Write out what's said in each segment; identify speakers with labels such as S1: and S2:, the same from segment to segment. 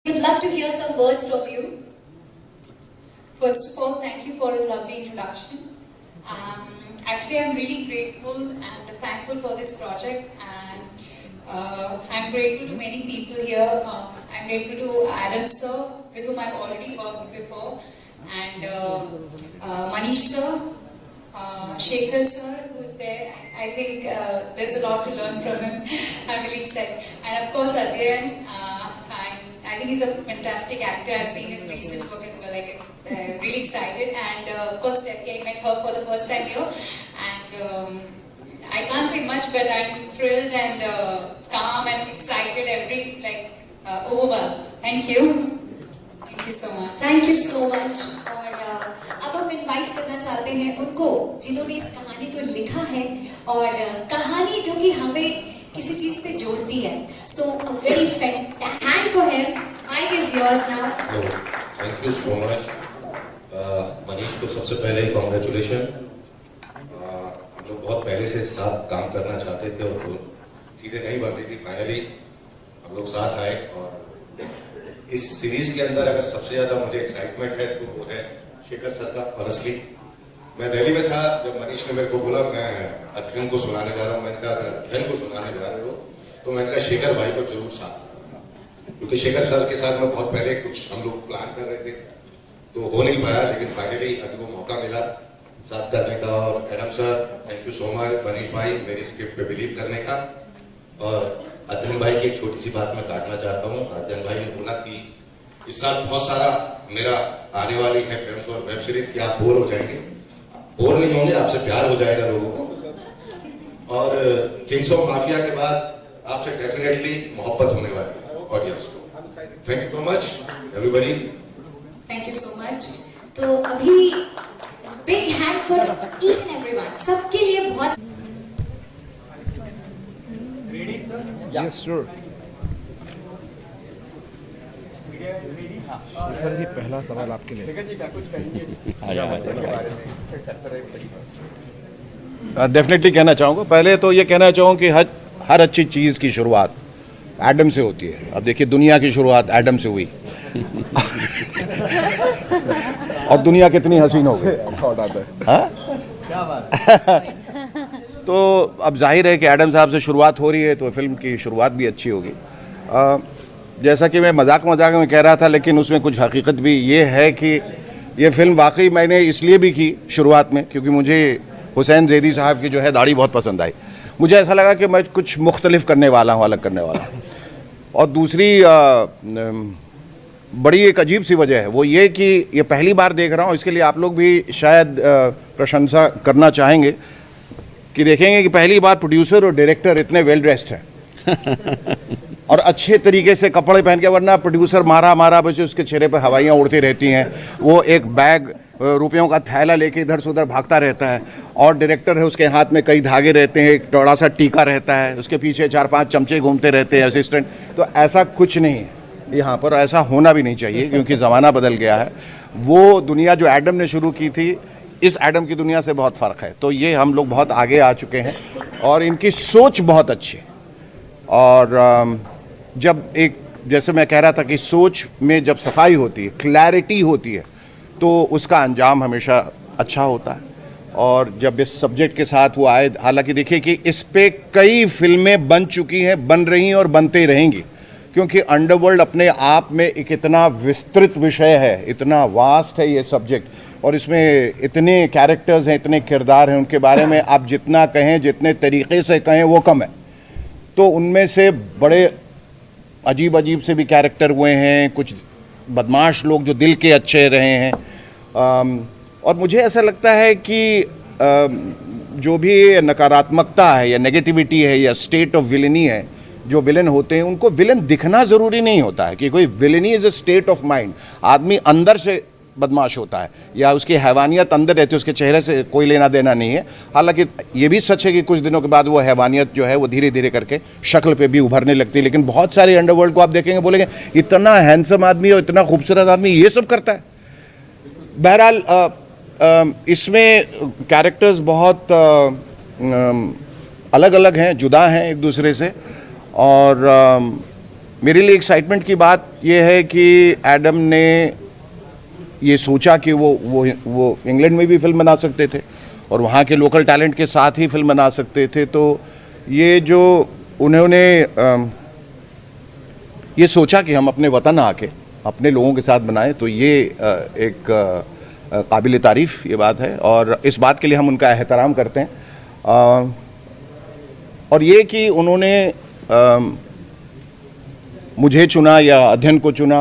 S1: We'd love to hear some words from you. First of all, thank you for a lovely introduction. Actually, I'm really grateful and thankful for this project, and I'm grateful to many people here. I'm grateful to Adam sir, with whom I've already worked before, and Manish sir, Shekhar sir, who is there. I think there's a lot to learn from him. I'm really excited. And of course, Adrian, I think he's a fantastic actor. I've seen his recent work as well. Like, really excited. And of course, Debbie, I met her for the first time here. And I can't say much, but I'm thrilled and calm and excited. Overwhelmed. Thank you. Thank you so much.
S2: Thank you so much. और अब हम invite करना चाहते हैं उनको जिन्होंने इस कहानी को लिखा है और कहानी जो कि हमें किसी चीज पे जोड़ती है. So a very fantastic hand for him. Mic is yours now.
S3: Thank you so much. Manish को सबसे पहले कॉन्ग्रेचुलेशन. हम लोग बहुत पहले से साथ काम करना चाहते थे और तो चीज़ें नहीं बन रही थी. फाइनली हम लोग साथ आए और इस सीरीज के अंदर अगर सबसे ज़्यादा मुझे एक्साइटमेंट है तो वो है शेखर सर का. ऑनेस्टली मैं दिल्ली में था जब मनीष ने मेरे को बोला मैं अध्ययन को सुनाने जा रहा हूँ. मैंने कहा अगर अध्ययन को सुनाने जा रहे हो तो मैंने कहा शेखर भाई को जरूर साथ, क्योंकि शेखर सर के साथ मैं बहुत पहले कुछ हम लोग प्लान कर रहे थे तो हो नहीं पाया, लेकिन फाइनली अभी वो मौका मिला साथ करने का. और Adam sir thank you so much. Manish भाई मेरी स्क्रिप्ट पे बिलीव करने का. और अध्ययन भाई की एक छोटी सी बात मैं काटना चाहता हूँ. अध्ययन भाई ने बोला कि इस साल बहुत सारा मेरा आने वाली है फिल्म्स और वेब सीरीज की, आप बोर हो जाएंगे. बोर नहीं होंगे, आपसे प्यार हो जाएगा लोगों को. और किंग्स ऑफ माफिया के बाद आपसे डेफिनेटली मोहब्बत होने वाली है ऑडियंस को. Thank you so much everybody.
S2: Thank you so much. तो अभी big hand for each and everyone. सबके लिए बहुत.
S4: Yes, sure. शेखर जी पहला सवाल आपके लिए. डेफिनेटली कहना चाहूँगा. पहले तो ये कहना चाहूँ कि हर अच्छी चीज़ की शुरुआत एडम से होती है. अब देखिए दुनिया की शुरुआत एडम से हुई और दुनिया कितनी हसीन हो गई. क्या बात. तो अब जाहिर है कि एडम साहब से शुरुआत हो रही है तो फिल्म की शुरुआत भी अच्छी होगी. जैसा कि मैं मजाक में कह रहा था, लेकिन उसमें कुछ हकीकत भी ये है कि ये फिल्म वाकई मैंने इसलिए भी की शुरुआत में क्योंकि मुझे हुसैन ज़ैदी साहब की जो है दाढ़ी बहुत पसंद आई. मुझे ऐसा लगा कि मैं कुछ मुख्तलिफ करने वाला हूँ, अलग करने वाला हूँ. और दूसरी बड़ी एक अजीब सी वजह है वो ये कि ये पहली बार देख रहा हूँ. इसके लिए आप लोग भी शायद प्रशंसा करना चाहेंगे कि देखेंगे कि पहली बार प्रोड्यूसर और डायरेक्टर इतने वेल ड्रेस्ड हैं और अच्छे तरीके से कपड़े पहन के. वरना प्रोड्यूसर मारा बच्चे उसके चेहरे पर हवाइयाँ उड़ती रहती हैं, वो एक बैग रुपयों का थैला लेके इधर से उधर भागता रहता है. और डायरेक्टर है उसके हाथ में कई धागे रहते हैं, एक चौड़ा सा टीका रहता है, उसके पीछे 4-5 चमचे घूमते रहते हैं असिस्टेंट. तो ऐसा कुछ नहीं है यहाँ पर, ऐसा होना भी नहीं चाहिए क्योंकि ज़माना बदल गया है. वो दुनिया जो एडम ने शुरू की थी इस एडम की दुनिया से बहुत फ़र्क है. तो ये हम लोग बहुत आगे आ चुके हैं और इनकी सोच बहुत अच्छी है. और जब एक जैसे मैं कह रहा था कि सोच में जब सफाई होती है, क्लैरिटी होती है, तो उसका अंजाम हमेशा अच्छा होता है. और जब इस सब्जेक्ट के साथ वो आए, हालांकि देखिए कि इस पे कई फिल्में बन चुकी हैं, बन रही हैं और बनते रहेंगी क्योंकि अंडरवर्ल्ड अपने आप में एक इतना विस्तृत विषय है, इतना वास्ट है ये सब्जेक्ट. और इसमें इतने कैरेक्टर्स हैं, इतने किरदार हैं, उनके बारे में आप जितना कहें, जितने तरीक़े से कहें वो कम है. तो उनमें से बड़े अजीब से भी कैरेक्टर हुए हैं, कुछ बदमाश लोग जो दिल के अच्छे रहे हैं. और मुझे ऐसा लगता है कि जो भी नकारात्मकता है या नेगेटिविटी है या स्टेट ऑफ विलनी है, जो विलन होते हैं उनको विलन दिखना ज़रूरी नहीं होता है कि कोई villainy is a state of mind. आदमी अंदर से बदमाश होता है या उसकी हैवानियत अंदर रहती है, उसके चेहरे से कोई लेना देना नहीं है. हालांकि ये भी सच है कि कुछ दिनों के बाद वो हैवानियत जो है वो धीरे धीरे करके शक्ल पे भी उभरने लगती है. लेकिन बहुत सारे अंडरवर्ल्ड को आप देखेंगे, बोलेंगे इतना हैंडसम आदमी और इतना खूबसूरत आदमी ये सब करता है. बहरहाल इसमें कैरेक्टर्स बहुत अलग अलग हैं, जुदा हैं एक दूसरे से. और मेरे लिए एक्साइटमेंट की बात यह है कि एडम ने ये सोचा कि वो इंग्लैंड में भी फिल्म बना सकते थे और वहाँ के लोकल टैलेंट के साथ ही फिल्म बना सकते थे। तो ये जो उन्होंने ये सोचा कि हम अपने वतन आके अपने लोगों के साथ बनाएं, तो ये एक काबिल तारीफ़ ये बात है और इस बात के लिए हम उनका एहतराम करते हैं। और ये कि उन्होंने मुझे चुना या अध्ययन को चुना,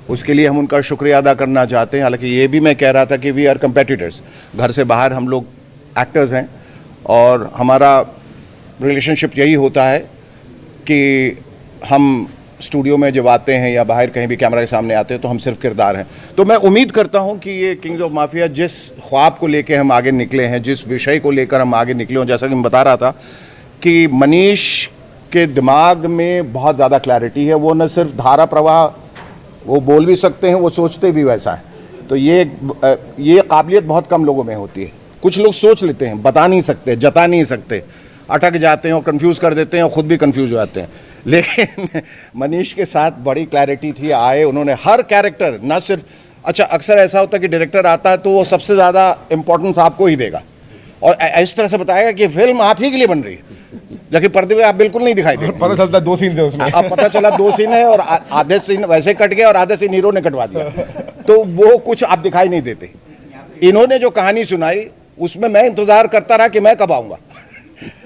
S4: उसके लिए हम उनका शुक्रिया अदा करना चाहते हैं। हालांकि ये भी मैं कह रहा था कि वी आर कंपेटिटर्स, घर से बाहर हम लोग एक्टर्स हैं और हमारा रिलेशनशिप यही होता है कि हम स्टूडियो में जब आते हैं या बाहर कहीं भी कैमरा के सामने आते हैं तो हम सिर्फ किरदार हैं। तो मैं उम्मीद करता हूं कि ये किंग्स ऑफ माफिया जिस ख्वाब को लेकर हम आगे निकले हैं, जिस विषय को लेकर हम आगे निकले हों, जैसा कि मैं बता रहा था कि मनीष के दिमाग में बहुत ज़्यादा क्लैरिटी है। वो न सिर्फ धारा प्रवाह वो बोल भी सकते हैं, वो सोचते भी वैसा है। तो ये काबिलियत बहुत कम लोगों में होती है। कुछ लोग सोच लेते हैं, बता नहीं सकते, जता नहीं सकते, अटक जाते हैं और कंफ्यूज कर देते हैं और ख़ुद भी कंफ्यूज हो जाते हैं। लेकिन मनीष के साथ बड़ी क्लैरिटी थी। आए, उन्होंने हर कैरेक्टर, ना सिर्फ, अच्छा अक्सर ऐसा होता है कि डायरेक्टर आता है तो वो सबसे ज़्यादा इंपॉर्टेंस आपको ही देगा और इस तरह से बताएगा कि फिल्म आप ही के लिए बन रही है, जबकि पर्दे में आप बिल्कुल नहीं दिखाई देते।
S5: पता चलता 2 सीन है उसमें।
S4: अब पता चला 2 सीन है और आधे सीन वैसे कट गए और आधे सीन हीरो ने कटवा दिया, तो वो कुछ आप दिखाई नहीं देते। इन्होंने जो कहानी सुनाई उसमें मैं इंतजार करता रहा कि मैं कब आऊँगा,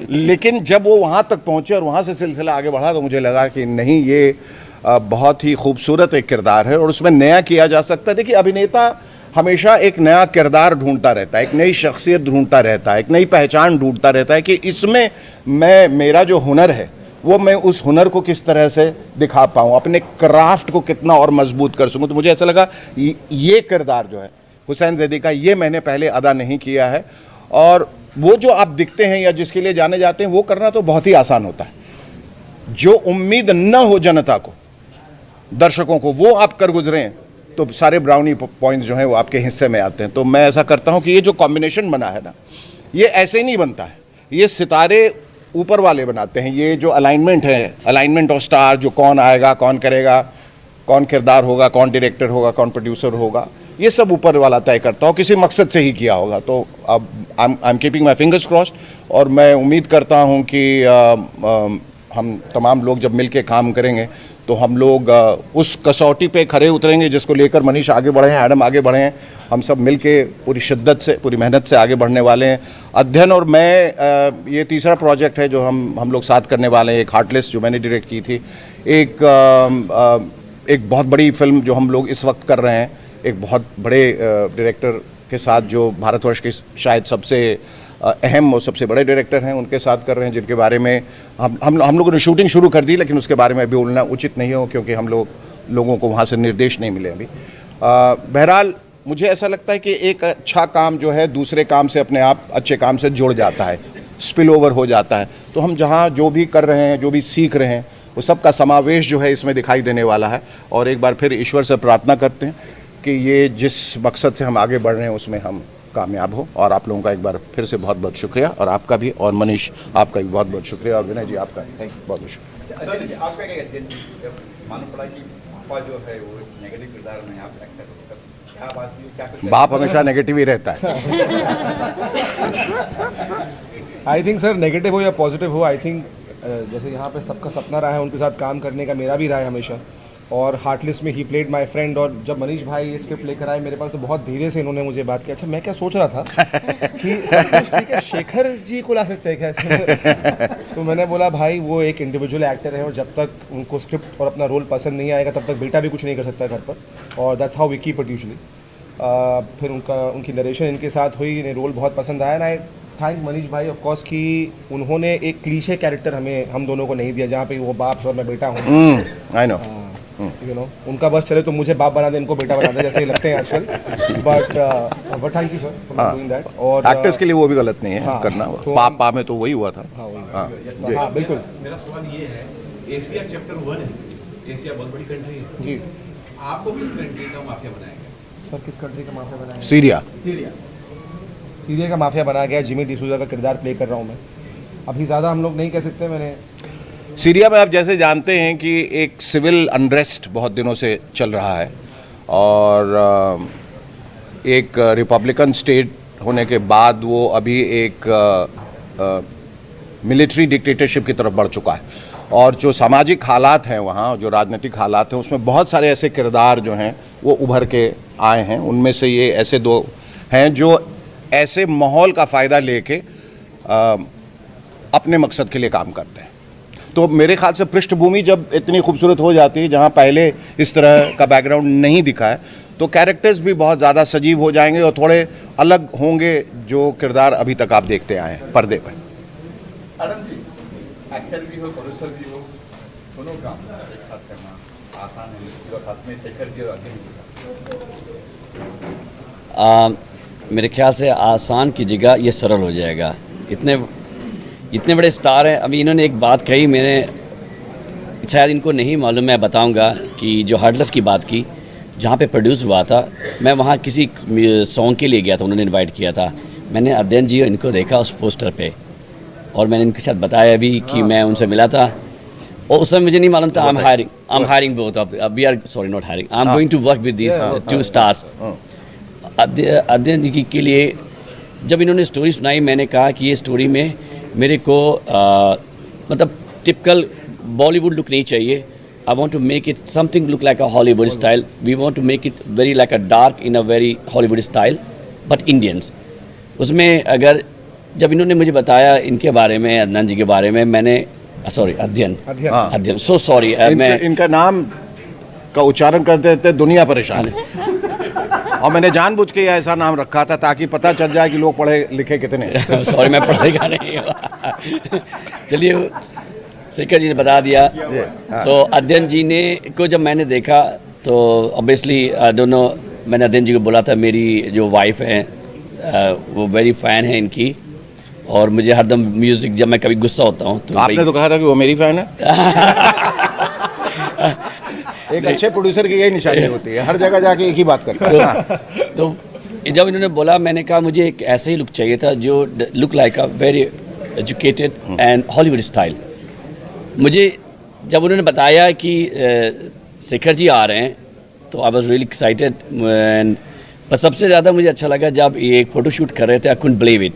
S4: लेकिन जब वो वहाँ तक पहुँचे और वहाँ से सिलसिला आगे बढ़ा तो मुझे लगा कि नहीं, ये बहुत ही खूबसूरत एक किरदार है और उसमें नया किया जा सकता है। देखिए, अभिनेता हमेशा एक नया किरदार ढूंढता रहता है, एक नई शख्सियत ढूंढता रहता है, एक नई पहचान ढूंढता रहता है कि इसमें मेरा जो हुनर है वो मैं उस हुनर को किस तरह से दिखा पाऊँ, अपने क्राफ्ट को कितना और मजबूत कर सकूँ। तो मुझे ऐसा लगा ये किरदार जो है हुसैन जैदी का, ये मैंने पहले अदा नहीं किया है और वो जो आप दिखते हैं या जिसके लिए जाने जाते हैं वो करना तो बहुत ही आसान होता है। जो उम्मीद न हो जनता को, दर्शकों को, वो आप कर गुजरे हैं तो सारे ब्राउनी पॉइंट्स जो हैं वो आपके हिस्से में आते हैं। तो मैं ऐसा करता हूं कि ये जो कॉम्बिनेशन बना है ना, ये ऐसे ही नहीं बनता है, ये सितारे ऊपर वाले बनाते हैं। ये जो अलाइनमेंट है, अलाइनमेंट ऑफ स्टार, जो कौन आएगा, कौन करेगा, कौन किरदार होगा, कौन डायरेक्टर होगा, कौन प्रोड्यूसर होगा, ये सब ऊपर वाला तय करता हो, किसी मकसद से ही किया होगा। तो अब I am keeping my fingers crossed और मैं उम्मीद करता हूँ कि हम तमाम लोग जब मिल के काम करेंगे तो हम लोग उस कसौटी पे खरे उतरेंगे जिसको लेकर मनीष आगे बढ़े हैं, एडम आगे बढ़े हैं। हम सब मिल के पूरी शिद्दत से, पूरी मेहनत से आगे बढ़ने वाले हैं। अध्ययन और मैं, ये तीसरा प्रोजेक्ट है जो हम लोग साथ करने वाले हैं। एक हार्टलेस जो मैंने डायरेक्ट की थी, एक बहुत बड़ी फिल्म जो हम लोग इस वक्त कर रहे हैं, एक बहुत बड़े डायरेक्टर के साथ जो भारतवर्ष के शायद सबसे अहम और सबसे बड़े डायरेक्टर हैं, उनके साथ कर रहे हैं, जिनके बारे में हम लोगों ने शूटिंग शुरू कर दी, लेकिन उसके बारे में अभी बोलना उचित नहीं हो क्योंकि हम लोगों को वहाँ से निर्देश नहीं मिले अभी। बहरहाल मुझे ऐसा लगता है कि एक अच्छा काम जो है दूसरे काम से अपने आप अच्छे काम से जुड़ जाता है, स्पिल ओवर हो जाता है। तो हम जहाँ जो भी कर रहे हैं, जो भी सीख रहे हैं, वो सब का समावेश जो है इसमें दिखाई देने वाला है। और एक बार फिर ईश्वर से प्रार्थना करते हैं कि ये जिस मकसद से हम आगे बढ़ रहे हैं उसमें हम कामयाब हो। और आप लोगों का एक बार फिर से बहुत बहुत शुक्रिया, और आपका भी, और मनीष आपका भी बहुत बहुत शुक्रिया, और विनय जी आपका थैंक यू, बहुत बहुत शुक्रिया।
S6: सर, आपका क्या मालूम पड़ा कि पापा जो है वो नेगेटिव किरदार में आप एक्टर हो, क्या बात हुई, क्या कुछ?
S4: बाप हमेशा नेगेटिव ही रहता है।
S5: आई थिंक सर, नेगेटिव हो या पॉजिटिव हो, आई थिंक जैसे यहाँ पे सबका सपना रहा है उनके साथ काम करने का, मेरा भी रहा है हमेशा। और हार्टलेस में ही प्लेड माय फ्रेंड, और जब मनीष भाई ये स्क्रिप्ट लेकर आए मेरे पास तो बहुत धीरे से इन्होंने मुझे बात की। अच्छा, मैं क्या सोच रहा था कि सब कुछ ठीक है, शेखर जी को ला सकते हैं क्या इसमें? तो मैंने बोला भाई वो एक इंडिविजुअल एक्टर है और जब तक उनको स्क्रिप्ट और अपना रोल पसंद नहीं आएगा तब तक बेटा भी कुछ नहीं कर सकता घर पर, और that's how we keep it usually. फिर उनकी नरेशन इनके साथ हुई, इन्हें रोल बहुत पसंद आया। ना थैंक मनीष भाई ऑफ कोर्स कि उन्होंने एक क्लीशे कैरेक्टर हम दोनों को नहीं दिया जहाँ पे वो बाप और मैं बेटा हूँ।
S4: आई नो,
S5: यू नो, उनका बस चले तो मुझे बाप बना दे, इनको बेटा बना दे, जैसे ही लगते हैं आजकल। But thank you sir for doing that. और
S4: एक्टर्स के लिए वो भी गलत नहीं है
S5: हाँ,
S4: करना।
S5: तो
S4: पापा में तो वही हुआ था।
S5: हाँ बिल्कुल।
S6: मेरा सवाल ये है, एशिया चैप्टर 1 है, एशिया बहुत बड़ी कंट्री है
S5: जी।
S6: आपको किस कंट्री का माफिया बनाया गया?
S5: सर, किस कंट्री का माफिया बनाया?
S4: सीरिया।
S5: सीरिया का माफिया बनाया गया। जिमी डिसूजा का किरदार प्ले कर रहा हूँ मैं। अभी ज़्यादा हम लोग नहीं कह सकते। मैंने
S4: सीरिया में आप जैसे जानते हैं कि एक सिविल अनरेस्ट बहुत दिनों से चल रहा है और एक रिपब्लिकन स्टेट होने के बाद वो अभी एक मिलिट्री डिक्टेटरशिप की तरफ बढ़ चुका है और जो सामाजिक हालात हैं वहाँ, जो राजनीतिक हालात हैं, उसमें बहुत सारे ऐसे किरदार जो हैं वो उभर के आए हैं। उनमें से ये ऐसे दो हैं जो ऐसे माहौल का फ़ायदा लेके अपने मकसद के लिए काम करते हैं। तो मेरे ख्याल से पृष्ठभूमि जब इतनी खूबसूरत हो जाती है, जहाँ पहले इस तरह का बैकग्राउंड नहीं दिखा है, तो कैरेक्टर्स भी बहुत ज़्यादा सजीव हो जाएंगे और थोड़े अलग होंगे जो किरदार अभी तक आप देखते आए हैं पर्दे पर।
S6: आनंद जी, एक्टर भी हो, प्रोड्यूसर भी हो, दोनों काम एक साथ करना आसान है और साथ में शेखर जी और अध्ययन जी
S7: मेरे ख्याल से आसान की जगह ये सरल हो जाएगा। इतने बड़े स्टार हैं। अभी इन्होंने एक बात कही, मैंने शायद इनको नहीं मालूम, मैं बताऊंगा कि जो हार्टलेस की बात की, जहाँ पे प्रोड्यूस हुआ था, मैं वहाँ किसी सॉन्ग के लिए गया था, उन्होंने इनवाइट किया था। मैंने अध्ययन जी इनको देखा उस पोस्टर पे और मैंने इनके साथ बताया भी कि मैं उनसे मिला था और उस समय मुझे नहीं मालूम था I am hiring both of we are sorry not hiring I am going to work with this two stars. Adhyayan ji के लिए जब इन्होंने स्टोरी सुनाई, मैंने कहा कि ये स्टोरी में मेरे को मतलब टिपिकल बॉलीवुड लुक नहीं चाहिए। I want to make it something look like a Hollywood style. We want to make it very like a dark in a very Hollywood style but Indians. उसमें अगर जब इन्होंने मुझे बताया इनके बारे में, अदनान जी के बारे में, मैंने सॉरी अध्ययन सो सॉरी मैं
S4: इनका नाम का उच्चारण करते रहते दुनिया परेशान है और मैंने जानबूझ के ऐसा नाम रखा था ताकि पता चल जाए कि लोग पढ़े लिखे कितने।
S7: सॉरी मैं पढ़ेगा नहीं। चलिए शेखर जी ने बता दिया। सो अध्ययन जी ने को जब मैंने देखा तो ऑब्वियसली दोनों, मैंने अध्ययन जी को बोला था मेरी जो वाइफ है वो वेरी फैन है इनकी और मुझे हरदम म्यूजिक, जब मैं कभी गुस्सा होता हूँ तो
S4: आपने तो कहा था कि वो मेरी फैन है। एक अच्छे प्रोड्यूसर की यही निशानी होती है, हर जगह जाके एक ही बात करता है।
S7: तो जब इन्होंने बोला, मैंने कहा मुझे एक ऐसा ही लुक चाहिए था जो look like a very educated and Hollywood style. मुझे जब उन्होंने बताया कि शेखर जी आ रहे हैं तो I was really excited and पर सबसे ज़्यादा मुझे अच्छा लगा जब ये एक फ़ोटो शूट कर रहे थे। I couldn't believe it.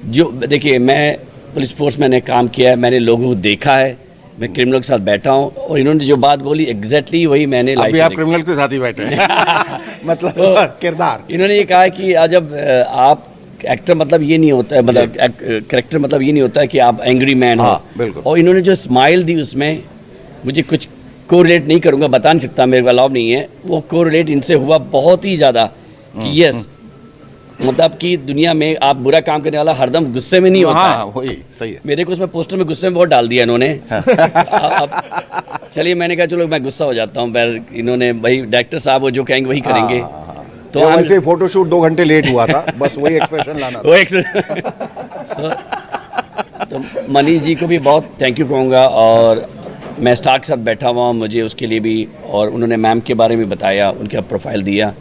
S7: जो देखिए, मैं पुलिस फोर्स में मैंने काम किया है, मैंने लोगों को देखा है, मैं क्रिमिनल के साथ बैठा हूँ और इन्होंने जो बात बोली एग्जैक्टली वही मैंने लाइफ में
S4: आप क्रिमिनल के साथ ही बैठे हैं। मतलब
S7: तो
S4: किरदार
S7: इन्होंने ये कहा कि जब आप एक्टर मतलब ये नहीं होता है, मतलब कैरेक्टर मतलब ये नहीं होता है कि आप एंग्री मैन हो।
S4: बिल्कुल।
S7: और इन्होंने जो स्माइल दी उसमें मुझे कुछ कोरिलेट नहीं करूँगा, बता नहीं सकता, मेरे को अलाउ नहीं है, वो कोरिलेट इनसे हुआ बहुत ही ज़्यादा कि यस मतलब कि दुनिया में आप बुरा काम करने वाला हरदम गुस्से में नहीं होता है।
S4: वही सही है।
S7: मेरे को उसमें पोस्टर में गुस्से में बहुत डाल दिया इन्होंने। अब चलिए मैंने कहा चलो मैं गुस्सा हो जाता हूँ, पर इन्होंने भाई डायरेक्टर साहब वो जो कहेंगे वही करेंगे।
S4: तो वैसे फोटोशूट 2 घंटे लेट हुआ था, बस वही एक्सप्रेशन लाना
S7: वो सो तो मनीष जी को भी बहुत थैंक यू कहूँगा और मैं स्टार के साथ बैठा हुआ हूँ, मुझे उसके लिए भी, और उन्होंने मैम के बारे में बताया, उनका प्रोफाइल दिया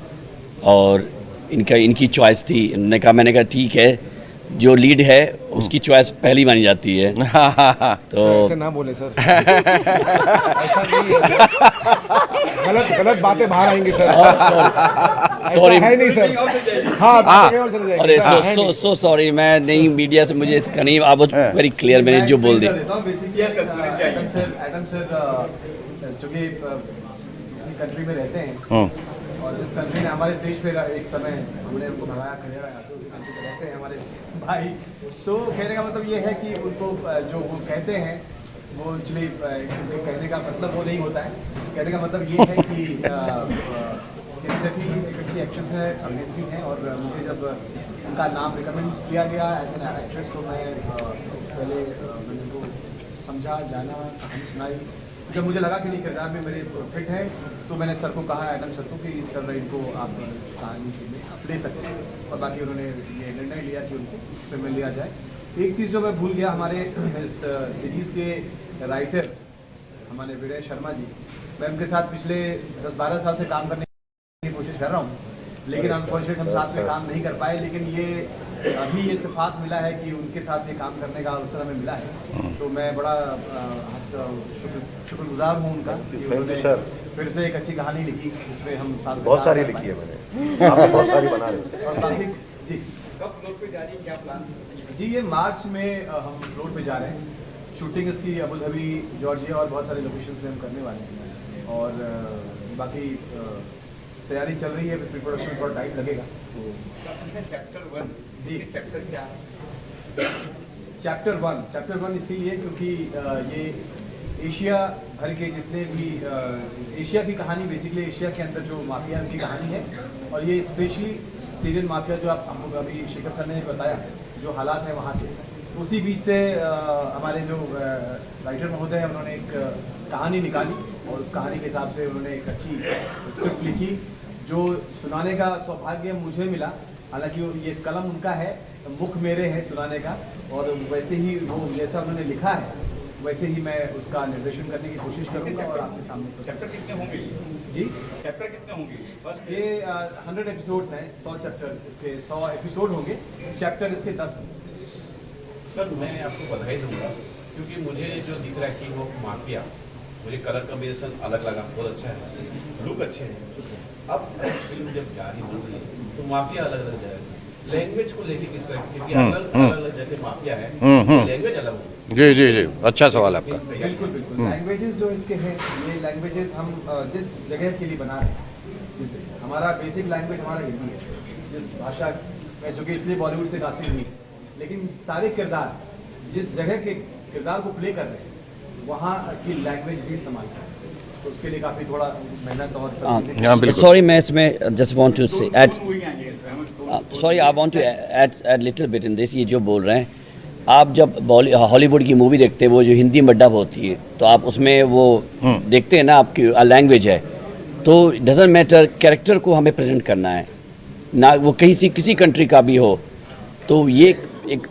S7: और इनकी चॉइस थी। मैंने कहा ठीक है, जो लीड है उसकी चॉइस पहली मानी जाती है। तो
S5: ऐसे ना बोले सर। ऐसा नहीं है, गलत बातें बाहर आएंगी सर।
S7: सॉरी
S5: है नहीं सर। हाँ और चले जाएंगे।
S7: अरे सो सॉरी, मैं नहीं, मीडिया से मुझे इसका नहीं, आप वेरी क्लियर, मैंने जो बोल दिया।
S5: एडम सर चूँकि कंट्री में रहते हैं और जिस कंट्री ने हमारे देश में एक समय हमने उनको भगाया खड़ेरा तो उसी कंट्री में रहते हैं हमारे भाई। तो कहने का मतलब ये है कि उनको जो वो कहते हैं वो एक्चुअली कहने का मतलब वो नहीं होता है। कहने का मतलब ये है कि स्टेफी एक अच्छी एक्ट्रेस है, अभिनेत्री हैं और मुझे जब उनका नाम रिकमेंड किया गया एज एन एक्ट्रेस तो मैं पहले मैंने उनको समझा, जाना, कहानी सुनाई। जब मुझे लगा कि नहीं किरदार में मेरे फिट है तो मैंने सर को कहा, एडम सर को, कि सर इनको आप इस कहानी में आप ले सकते हैं। और बाकी उन्होंने ये निर्णय लिया कि उनको फिल्म में लिया जाए। एक चीज़ जो मैं भूल गया, हमारे इस सीरीज़ के राइटर हमारे विनय शर्मा जी, मैं उनके साथ पिछले 10-12 साल से काम करने की कोशिश कर रहा हूँ, लेकिन अनफॉर्चुनेट हम साथ में काम नहीं कर पाए। लेकिन ये अभी ये इत्तेफाक मिला है कि उनके साथ ये काम करने का अवसर हमें मिला है, तो मैं बड़ा शुक्रगुजार हूँ उनका कि उन्होंने फिर से एक अच्छी कहानी लिखी जिसमें हम साथ
S4: बहुत सारी लिखी है मैंने, आप भी बहुत सारी बना रहे हो।
S5: और बाकी जी
S6: कब फ्लोर पे जा रही है, क्या प्लान?
S5: जी ये मार्च में हम फ्लोर पे जा रहे हैं। शूटिंग इसकी अबू धाबी, जॉर्जिया और बहुत सारे लोकेशन पे हम करने वाले हैं, और बाकी तैयारी चल रही है। प्री प्रोडक्शन थोड़ा टाइम लगेगा। तो
S6: चैप्टर 1
S5: जी
S6: चैप्टर क्या
S5: चैप्टर वन इसीलिए क्योंकि ये एशिया भर के जितने भी एशिया की कहानी, बेसिकली एशिया के अंदर जो माफिया की कहानी है, और ये स्पेशली सीरियल माफिया जो आप हमको अभी शेखर सर ने बताया जो हालात हैं वहाँ के, उसी बीच से हमारे जो राइटर महोदय हैं उन्होंने एक कहानी निकाली, और उस कहानी के हिसाब से उन्होंने एक अच्छी स्क्रिप्ट लिखी जो सुनाने का सौभाग्य मुझे मिला। हालांकि ये कलम उनका है, मुख मेरे है सुनाने का, और वैसे ही वो जैसा उन्होंने लिखा है वैसे ही मैं उसका निर्देशन करने की कोशिश करूँगा और आपके सामने।
S6: चैप्टर कितने होंगे
S5: जी
S6: चैप्टर कितने होंगे? फर्स्ट
S5: ये 100 एपिसोड्स हैं, 100 चैप्टर, इसके 100 एपिसोड होंगे, चैप्टर इसके 10 होंगे।
S8: सर मैं आपको बधाई दूंगा क्योंकि मुझे जो दिख रहा है कि वो माफिया, मुझे कलर कॉम्बिनेशन अलग लगा, बहुत अच्छा है, लुक अच्छे हैं। अब फिल्म जब जारी होगी तो माफिया अलग अलग जाएगा, लैंग्वेज को लेके किस तरह, क्योंकि अलग अलग जैसे माफिया है लैंग्वेज अलग होगी।
S4: जी जी जी, अच्छा सवाल आपका।
S5: बिल्कुल बिल्कुल। लैंग्वेजेस जो इसके हैं, ये लैंग्वेजेस हम जिस जगह के लिए बना रहे हैं, जैसे हमारा बेसिक लैंग्वेज हमारा हिंदी है, जिस भाषा में, जो कि इसलिए बॉलीवुड से कास्टिंग हुई, लेकिन सारे किरदार जिस जगह के किरदार को प्ले कर रहे हैं वहाँ की लैंग्वेज भी इस्तेमाल करें, तो उसके लिए काफ़ी थोड़ा मेहनत और सब चीज़ें।
S4: हाँ बिल्कुल।
S7: सॉरी, मैं इसमें just want to say add, sorry I want to add little bit in this. ये जो बोल रहे हैं, आप जब हॉलीवुड की मूवी देखते हैं, वो जो हिंदी में डब होती है, तो आप उसमें वो देखते हैं ना, आपकी लैंग्वेज है, तो डजेंट मैटर, कैरेक्टर को हमें प्रेजेंट करना है ना, वो किसी कंट्री का भी हो। तो ये एक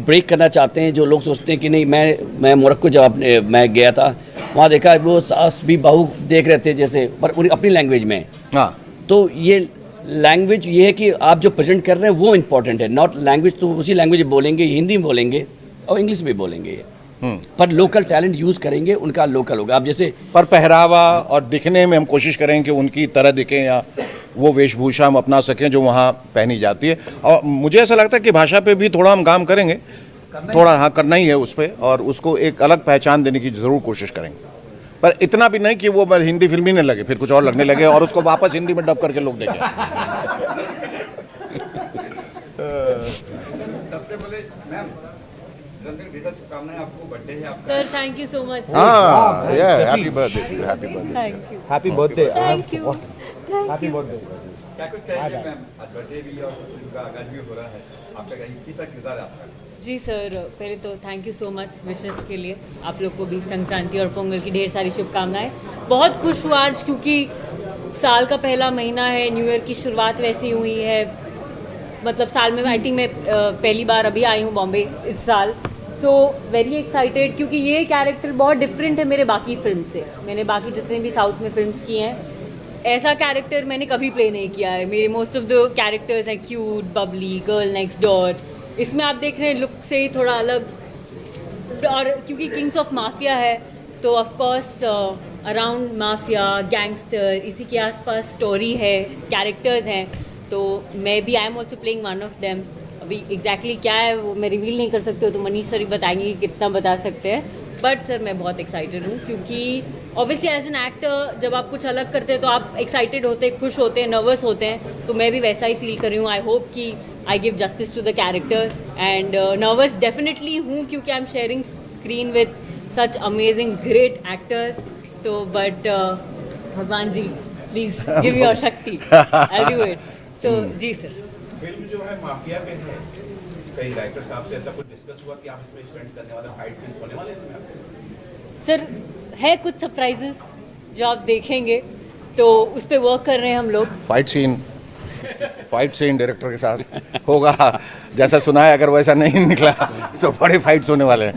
S7: ब्रेक करना चाहते हैं जो लोग सोचते हैं कि नहीं, मैं मोरक्को जब मैं गया था, वहाँ देखा वो सास भी बहू देख रहे थे जैसे, पर उनकी अपनी लैंग्वेज में।
S4: हाँ
S7: तो ये लैंग्वेज ये है कि आप जो प्रेजेंट कर रहे हैं वो इम्पोर्टेंट है, नॉट लैंग्वेज। तो उसी लैंग्वेज बोलेंगे, हिंदी में बोलेंगे और इंग्लिश में बोलेंगे, पर लोकल टैलेंट यूज़ करेंगे, उनका लोकल होगा। आप जैसे
S4: पर पहरावा और दिखने में हम कोशिश करें कि उनकी तरह दिखें, या वो वेशभूषा हम अपना सकें जो वहाँ पहनी जाती है। और मुझे ऐसा लगता है कि भाषा पे भी थोड़ा हम काम करेंगे, थोड़ा हाँ करना ही है उस पर, और उसको एक अलग पहचान देने की ज़रूर कोशिश करेंगे। पर इतना भी नहीं कि वो हिंदी फिल्म ही नहीं लगे, फिर कुछ और लगने लगे और उसको वापस हिंदी में डब करके लोग देखें।
S6: सबसे पहले मैम जन्मदिन ढेर शुभकामनाएं आपको, बर्थडे है आपका।
S9: Sir thank you so much.
S4: हाँ, happy birthday, happy birthday.
S9: Thank you
S5: happy birthday.
S9: Thank you
S5: happy birthday.
S6: क्या कुछ कहेंगे मैम? आज बर्थडे भी और फिल्म का आगाज भी हो रहा है, आपका कितना किरदार है आपका?
S9: जी सर, पहले तो thank you so much wishes के लिए। आप लोग को भी संक्रांति और पोंगल की ढेर सारी शुभकामनाएं। बहुत खुश हुआ आज क्योंकि साल का पहला महीना है, न्यू ईयर की शुरुआत वैसी हुई है, मतलब साल में आई थिंक मैं पहली बार अभी आई हूँ बॉम्बे इस साल। सो वेरी एक्साइटेड क्योंकि ये कैरेक्टर बहुत डिफरेंट है मेरे बाकी फिल्म से। मैंने बाकी जितने भी साउथ में फिल्म्स की हैं, ऐसा कैरेक्टर मैंने कभी प्ले नहीं किया है। मेरे मोस्ट ऑफ द कैरेक्टर्स हैं cute, Babli, girl next door. इसमें आप देख रहे हैं लुक से ही थोड़ा अलग, और क्योंकि किंग्स ऑफ माफिया है तो of course around mafia, gangster, इसी के आसपास स्टोरी है, कैरेक्टर्स हैं। तो मैं भी I am also playing one of them. अभी एग्जैक्टली क्या है वो मैं रिवील नहीं कर सकती हूँ, तो मनीष सर ही बताएंगे कि कितना बता सकते हैं। बट सर मैं बहुत एक्साइटेड हूँ क्योंकि ऑब्वियसली एज एन एक्टर जब आप कुछ अलग करते हैं तो आप एक्साइटेड होते हैं, खुश होते हैं, नर्वस होते हैं। तो मैं भी वैसा ही फील कर रही हूँ। आई होप कि I give justice to the character, and nervous definitely हूँ क्योंकि I am sharing screen with such amazing great actors. तो बट भगवान ji please give your shakti, I do it. So ji sir.
S8: Film जो है माफिया पे है, कई राइटर साहब से ऐसा कुछ डिस्कस हुआ कि आप इसमें स्पेंड करने वाले फाइट सीन्स होने वाले इसमें आपके?
S9: सर है कुछ सरप्राइजेस जो आप देखेंगे, तो उस पर वर्क कर रहे हैं हम लोग।
S4: फाइट सीन डायरेक्टर के साथ होगा, जैसा सुना है। अगर वैसा नहीं निकला तो बड़े फाइट्स होने वाले हैं।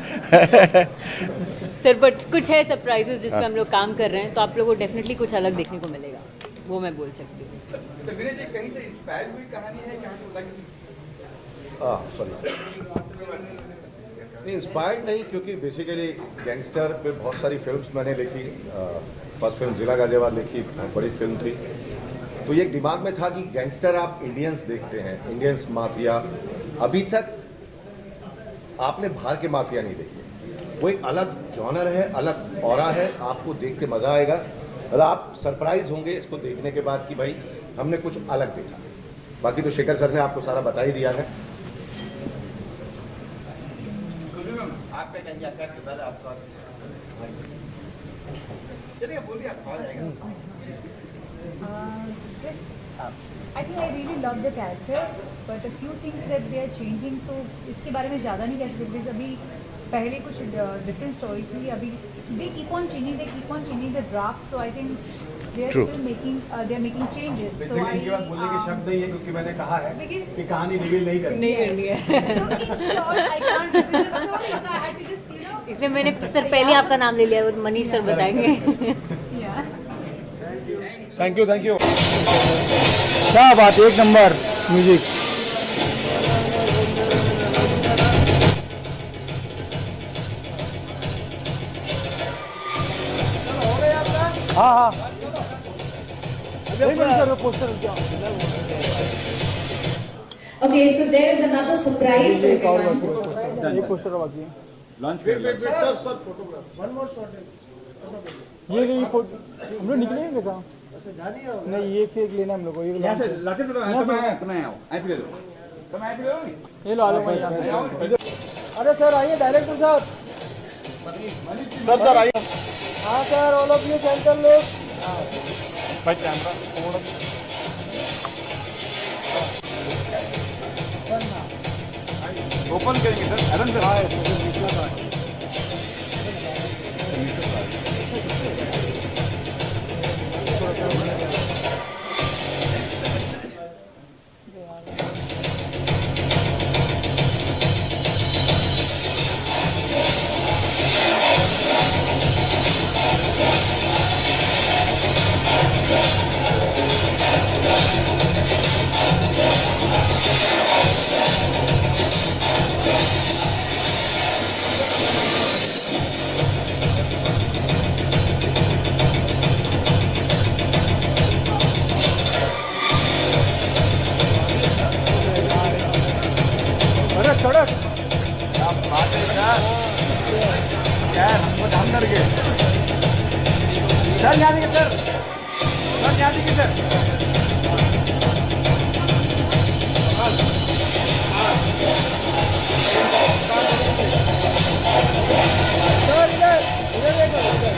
S9: सर बट कुछ है सरप्राइजेस जिस पे हम लोग काम कर रहे हैं, तो आप लोगों को डेफिनेटली कुछ अलग देखने को मिलेगा, वो मैं बोल सकती हूँ।
S6: तो विनय जी कहीं से इंस्पायर हुई कहानी है, क्या
S10: सॉरी नहीं, इंस्पायर्ड नहीं, क्योंकि बेसिकली गैंगस्टर पे बहुत सारी फिल्म्स मैंने लिखी। फर्स्ट फिल्म जिला गाजियाबाद लिखी, बहुत बड़ी फिल्म थी। तो ये दिमाग में था कि गैंगस्टर आप इंडियंस देखते हैं, इंडियंस माफिया, अभी तक आपने बाहर के माफिया नहीं देखे। वो एक अलग जॉनर है, अलग ऑरा है, आपको देख के मजा आएगा और आप सरप्राइज होंगे इसको देखने के बाद कि भाई हमने कुछ अलग देखा। बाकी तो शेखर सर ने आपको सारा बता ही दिया है।
S6: आपका क्या किरदार है आपका? चलिए बोलिए, आप आ जाएगा।
S11: Yes, I think I really love the character, but a few things that they are changing, so इसके बारे में ज़्यादा नहीं कह सकते because अभी पहले कुछ different story थी, अभी they keep on changing the drafts, so I think they are still making changes. So
S5: इनके बाद बोलने की शब्द नहीं है, क्योंकि मैंने कहा है
S11: because
S5: कि कहानी रिवील नहीं करनी।
S9: नहीं करनी है
S11: so in short I can't reveal the story, so I had to just
S9: इसलिए मैंने सर पहले आपका नाम ले लिया, वो मनीष सर बताएंगे।
S11: yeah.
S5: Thank you.
S12: क्या बात, एक नंबर म्यूजिक। हाँ
S2: Okay, so there is another surprise for everyone.
S12: एक पोस्टर बाकी है।
S8: लॉन्च कर
S12: ये फोटो हम लोग निकलेंगे कहाँ? नहीं, एक से एक लेना हम लोग को। ये
S8: यहाँ से लाके तो तुम्हें आओ, ऐसे ले लो, तुम ऐसे ले लो नहीं।
S12: ये लो, आ लो। अरे सर आइए, डायरेक्टर साहब।
S5: सर आइए।
S12: हाँ sir, all of you centre लोग।
S5: भाई कैमरा ओपन करेंगे सर। अरन सर
S12: सड़क
S5: यार हमको धाम करके सर यहाँ देखिए सर यहाँ देखिए
S12: इधर देखो